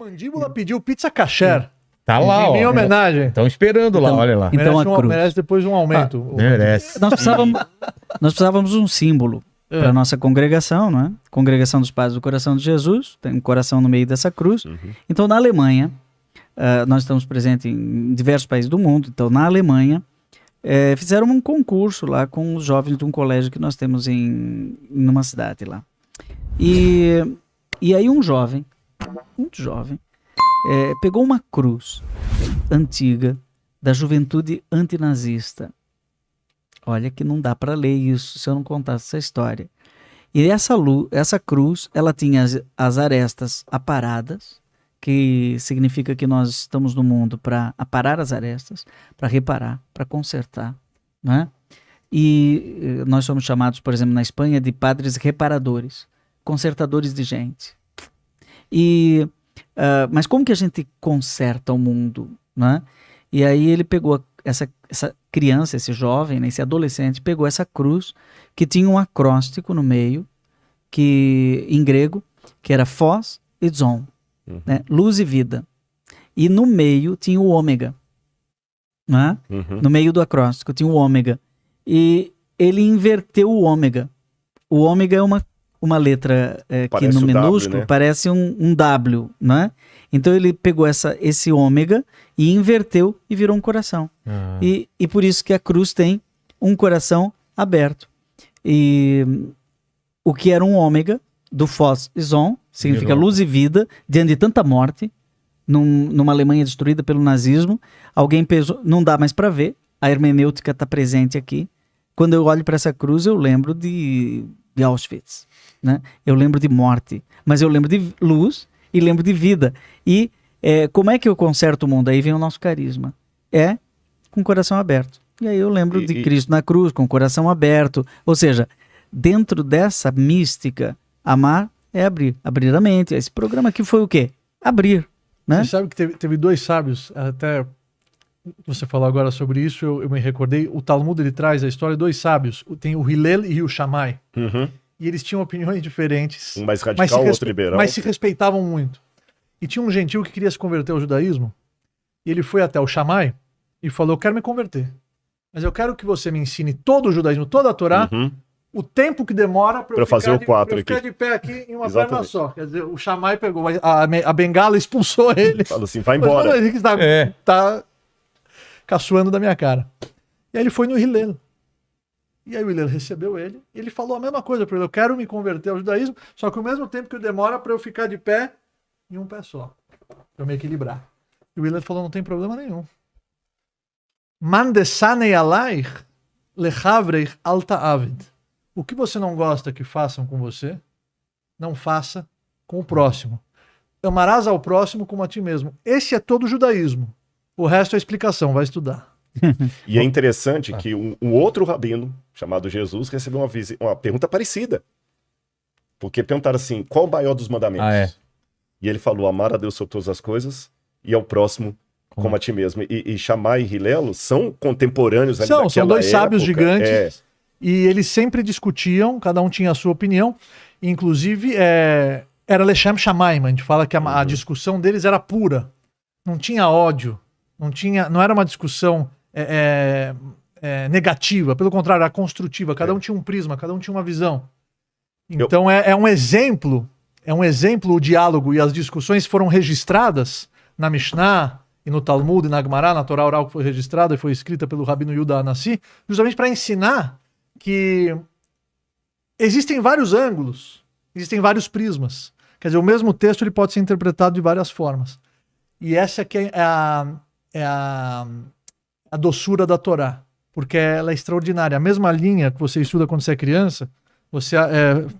Mandíbula pediu pizza kasher. Tá lá, ó. Em homenagem. Estão esperando lá, olha lá. Então a cruz. Merece depois um aumento. Merece. Nós precisávamos de um símbolo para a nossa congregação, não é? Congregação dos Pais do Coração de Jesus, tem um coração no meio dessa cruz. Então, na Alemanha, nós estamos presentes em diversos países do mundo, então na Alemanha, fizeram um concurso lá com os jovens de um colégio que nós temos numa cidade lá. E aí um jovem, muito jovem, pegou uma cruz antiga da juventude antinazista. Olha que não dá para ler isso se eu não contasse essa história. E essa cruz, ela tinha as arestas aparadas, que significa que nós estamos no mundo para aparar as arestas, para reparar, para consertar, né? E nós somos chamados, por exemplo, na Espanha, de padres reparadores, consertadores de gente. Mas como que a gente conserta o mundo, né? E aí ele pegou essa criança, esse jovem, né, esse adolescente, pegou essa cruz que tinha um acróstico no meio, que em grego, que era Phos e Zon, né? Luz e vida. E no meio tinha o ômega, né? No meio do acróstico tinha o ômega. E ele inverteu o ômega. O ômega é uma letra que no minúsculo W, né? Parece um W, né? Então ele pegou esse ômega e inverteu e virou um coração. E por isso que a cruz tem um coração aberto. E o que era um ômega, do Phos e Zon, significa luz e vida, diante de tanta morte, numa Alemanha destruída pelo nazismo, alguém pensou, não dá mais para ver, a hermenêutica está presente aqui. Quando eu olho para essa cruz, eu lembro de Auschwitz, né? Eu lembro de morte, mas eu lembro de luz e lembro de vida. E como é que eu conserto o mundo? Aí vem o nosso carisma. Com o coração aberto. E aí eu lembro de Cristo na cruz, com o coração aberto. Ou seja, dentro dessa mística, amar é abrir. Abrir a mente. Esse programa aqui foi o quê? Abrir, né? Você sabe que teve dois sábios, até você falou agora sobre isso, eu me recordei. O Talmud, ele traz a história de dois sábios. Tem o Hillel e o Shammai. E eles tinham opiniões diferentes. Um mais radical, o outro liberal. Mas se respeitavam muito. E tinha um gentil que queria se converter ao judaísmo. E ele foi até o Shammai e falou: eu quero me converter. Mas eu quero que você me ensine todo o judaísmo, toda a Torá, o tempo que demora para eu fazer o 4 ficar de pé aqui em uma perna só. Quer dizer, o Shammai pegou, a bengala expulsou ele. Falou assim, vai embora. Ele tá caçoando da minha cara. E aí ele foi no Hillel. E aí o Hillel recebeu ele e ele falou a mesma coisa para ele: eu quero me converter ao judaísmo, só que ao mesmo tempo que demora para eu ficar de pé em um pé só, para eu me equilibrar. E o Hillel falou: não tem problema nenhum. Mandesanei alaich lechavreich alta avid. O que você não gosta que façam com você, não faça com o próximo. Amarás ao próximo como a ti mesmo. Esse é todo o judaísmo. O resto é explicação, vai estudar. E é interessante que um outro rabino, chamado Jesus, recebeu uma pergunta parecida. Porque perguntaram assim: qual o maior dos mandamentos? E ele falou: amar a Deus sobre todas as coisas e ao próximo como a ti mesmo. E Shammai e Hillel são contemporâneos. São dois sábios gigantes. E eles sempre discutiam, cada um tinha a sua opinião. Inclusive, era Lechem Shammai, a gente fala que a discussão deles era pura. Não tinha ódio. Não era uma discussão negativa, pelo contrário, era construtiva. Cada um tinha um prisma, cada um tinha uma visão. Então é um exemplo o diálogo, e as discussões foram registradas na Mishnah e no Talmud e na Gemara, na Torá oral que foi registrada e foi escrita pelo Rabino Yuda Anassi, justamente para ensinar que existem vários ângulos, existem vários prismas. Quer dizer, o mesmo texto ele pode ser interpretado de várias formas. E essa aqui é a doçura da Torá, porque ela é extraordinária. A mesma linha que você estuda quando você é criança, você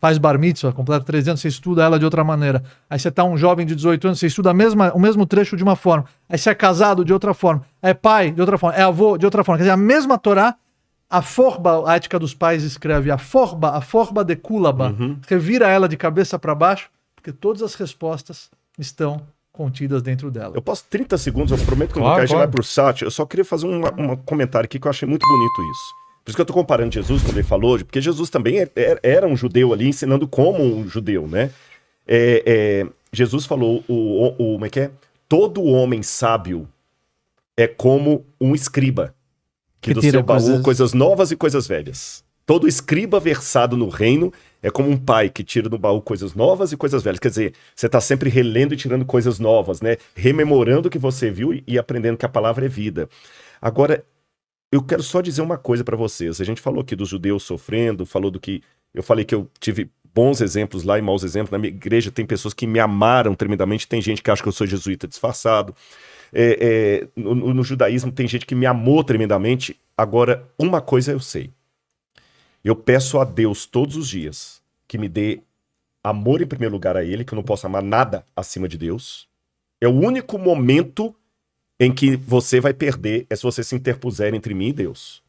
faz bar mitzvah, completa 13 anos, você estuda ela de outra maneira. Aí você tá um jovem de 18 anos, você estuda o mesmo trecho de uma forma. Aí você é casado de outra forma, é pai de outra forma, é avô de outra forma. Quer dizer, a mesma Torá, a Forba, a Ética dos Pais escreve, a Forba de Kulaba, revira ela de cabeça para baixo, porque todas as respostas estão contidas dentro dela. Eu posso 30 segundos, eu prometo que eu vou vai pro Sati. Eu só queria fazer um comentário aqui que eu achei muito bonito isso. Por isso que eu tô comparando Jesus, quando ele falou, porque Jesus também era um judeu ali, ensinando como um judeu, né? Jesus falou, como é que é? Todo homem sábio é como um escriba, que do seu baú coisas novas e coisas velhas. Todo escriba versado no reino é como um pai que tira do baú coisas novas e coisas velhas. Quer dizer, você está sempre relendo e tirando coisas novas, né? Rememorando o que você viu e aprendendo que a palavra é vida. Agora, eu quero só dizer uma coisa para vocês. A gente falou aqui dos judeus sofrendo, falou do que... Eu falei que eu tive bons exemplos lá e maus exemplos. Na minha igreja tem pessoas que me amaram tremendamente, tem gente que acha que eu sou jesuíta disfarçado. No judaísmo tem gente que me amou tremendamente. Agora, uma coisa eu sei. Eu peço a Deus todos os dias que me dê amor em primeiro lugar a Ele, que eu não posso amar nada acima de Deus. É o único momento em que você vai perder, é se você se interpuser entre mim e Deus.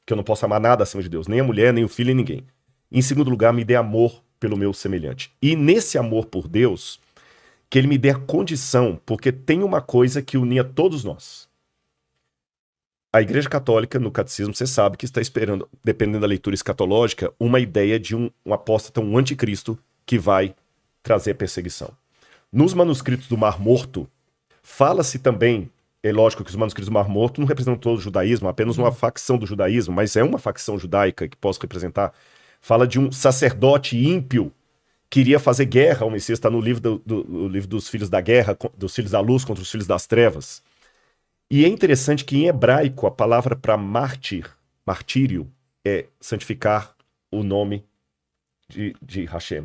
Que eu não posso amar nada acima de Deus, nem a mulher, nem o filho, nem ninguém. Em segundo lugar, me dê amor pelo meu semelhante. E nesse amor por Deus, que Ele me dê a condição, porque tem uma coisa que unia todos nós. A Igreja Católica, no Catecismo, você sabe que está esperando, dependendo da leitura escatológica, uma ideia de um apóstata, um anticristo, que vai trazer perseguição. Nos manuscritos do Mar Morto, fala-se também, é lógico que os manuscritos do Mar Morto não representam todo o judaísmo, apenas uma facção do judaísmo, mas é uma facção judaica que posso representar. Fala de um sacerdote ímpio que iria fazer guerra ao Messias, está no livro, no livro dos filhos da guerra, dos filhos da luz contra os filhos das trevas. E é interessante que em hebraico a palavra para martírio, é santificar o nome de Hashem.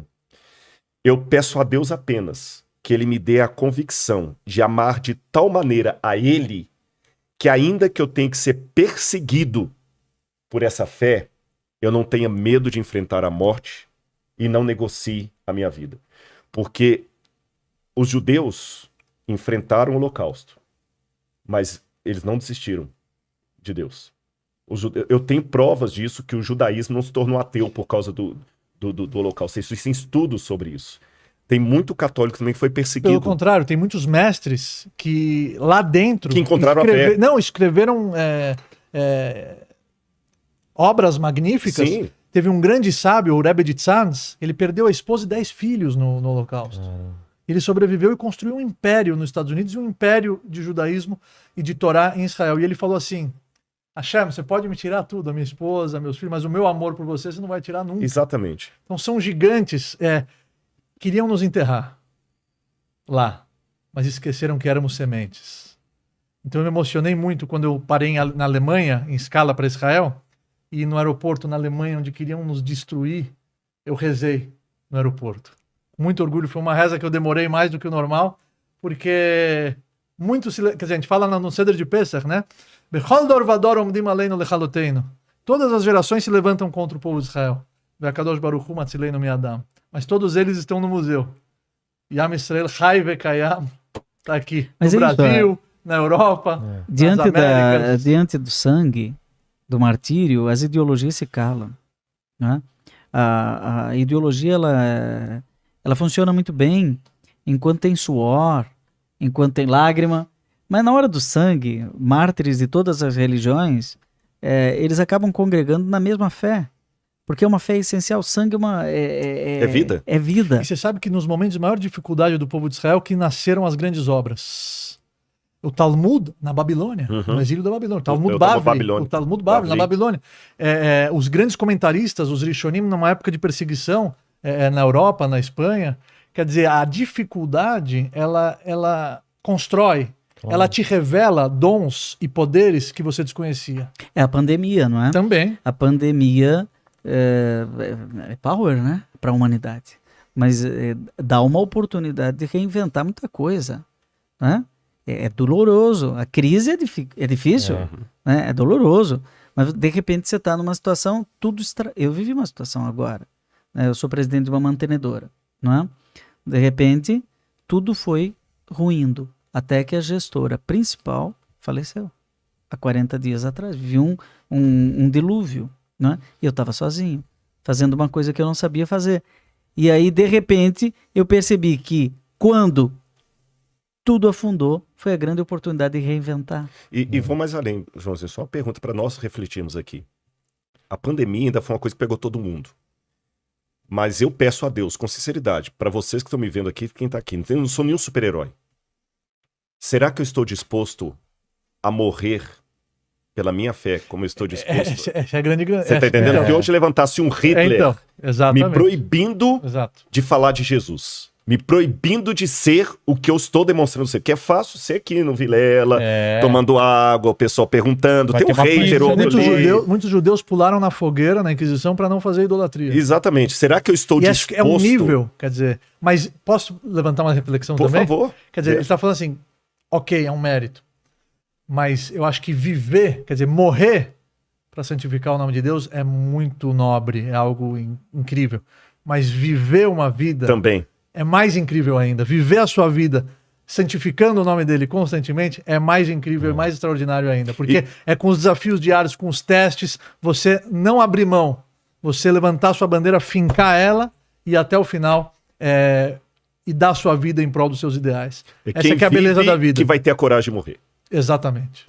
Eu peço a Deus apenas que Ele me dê a convicção de amar de tal maneira a Ele, que ainda que eu tenha que ser perseguido por essa fé, eu não tenha medo de enfrentar a morte e não negocie a minha vida. Porque os judeus enfrentaram o holocausto, mas eles não desistiram de Deus. Eu tenho provas disso, que o judaísmo não se tornou ateu por causa do holocausto. Existem estudos sobre isso. Tem muito católico também que foi perseguido. Pelo contrário, tem muitos mestres que lá dentro... Que encontraram a fé. Não, escreveram obras magníficas. Sim. Teve um grande sábio, o Rebbe de Tzanz, ele perdeu a esposa e 10 filhos no holocausto. Ele sobreviveu e construiu um império nos Estados Unidos e um império de judaísmo e de Torá em Israel. E ele falou assim: Hashem, você pode me tirar tudo, a minha esposa, meus filhos, mas o meu amor por você não vai tirar nunca. Exatamente. Então são gigantes, queriam nos enterrar lá, mas esqueceram que éramos sementes. Então eu me emocionei muito quando eu parei na Alemanha, em escala para Israel, e no aeroporto na Alemanha, onde queriam nos destruir, eu rezei no aeroporto. Com muito orgulho, foi uma reza que eu demorei mais do que o normal, porque muito quer dizer, a gente fala no Seder de Pesach, né? Todas as gerações se levantam contra o povo de Israel. Mas todos eles estão no museu. Yam Israel Chai Vekayam está aqui. Mas no Brasil, na Europa, nas Américas. Diante do sangue, do martírio, as ideologias se calam. Né? A ideologia ela funciona muito bem enquanto tem suor, enquanto tem lágrima, mas na hora do sangue, mártires de todas as religiões, eles acabam congregando na mesma fé, porque é uma fé essencial. O sangue é vida. É vida. E você sabe que nos momentos de maior dificuldade do povo de Israel que nasceram as grandes obras. O Talmud na Babilônia, no exílio da Babilônia. O Talmud Bavli na Babilônia. Os grandes comentaristas, os Rishonim, numa época de perseguição, na Europa, na Espanha, quer dizer, a dificuldade, ela constrói, ela te revela dons e poderes que você desconhecia. É a pandemia, não é? Também. A pandemia é power, né, para a humanidade. Mas dá uma oportunidade de reinventar muita coisa, né? É doloroso. A crise é difícil, né? É doloroso. Mas de repente você está numa situação, eu vivi uma situação agora. Eu sou presidente de uma mantenedora, não é? De repente, tudo foi ruindo, até que a gestora principal faleceu. Há 40 dias atrás, vi um dilúvio, não é? E eu estava sozinho, fazendo uma coisa que eu não sabia fazer. E aí, de repente, eu percebi que quando tudo afundou, foi a grande oportunidade de reinventar. E vou mais além, Joãozinho, só uma pergunta para nós refletirmos aqui. A pandemia ainda foi uma coisa que pegou todo mundo. Mas eu peço a Deus, com sinceridade, para vocês que estão me vendo aqui, quem tá aqui, eu não sou nenhum super-herói. Será que eu estou disposto a morrer pela minha fé, como eu estou disposto? Essa é a grande... Você tá entendendo? Porque hoje levantasse um Hitler me proibindo de falar de Jesus. Me proibindo de ser o que eu estou demonstrando ser. Que é fácil ser aqui no Vilela, tomando água, o pessoal perguntando. Tem um hater ou outro ali. Muitos judeus pularam na fogueira, na Inquisição, para não fazer idolatria. Exatamente. Será que eu estou disposto... É um nível, quer dizer... Mas posso levantar uma reflexão também? Por favor. Quer dizer, ele está falando assim, ok, é um mérito. Mas eu acho que viver, quer dizer, morrer para santificar o nome de Deus é muito nobre, é algo incrível. Mas viver uma vida... Também. É mais incrível ainda. Viver a sua vida santificando o nome dele constantemente é mais incrível e mais extraordinário ainda. Porque é com os desafios diários, com os testes, você não abrir mão, você levantar sua bandeira, fincar ela e até o final e dar sua vida em prol dos seus ideais. Essa que é a beleza da vida. Que vai ter a coragem de morrer. Exatamente.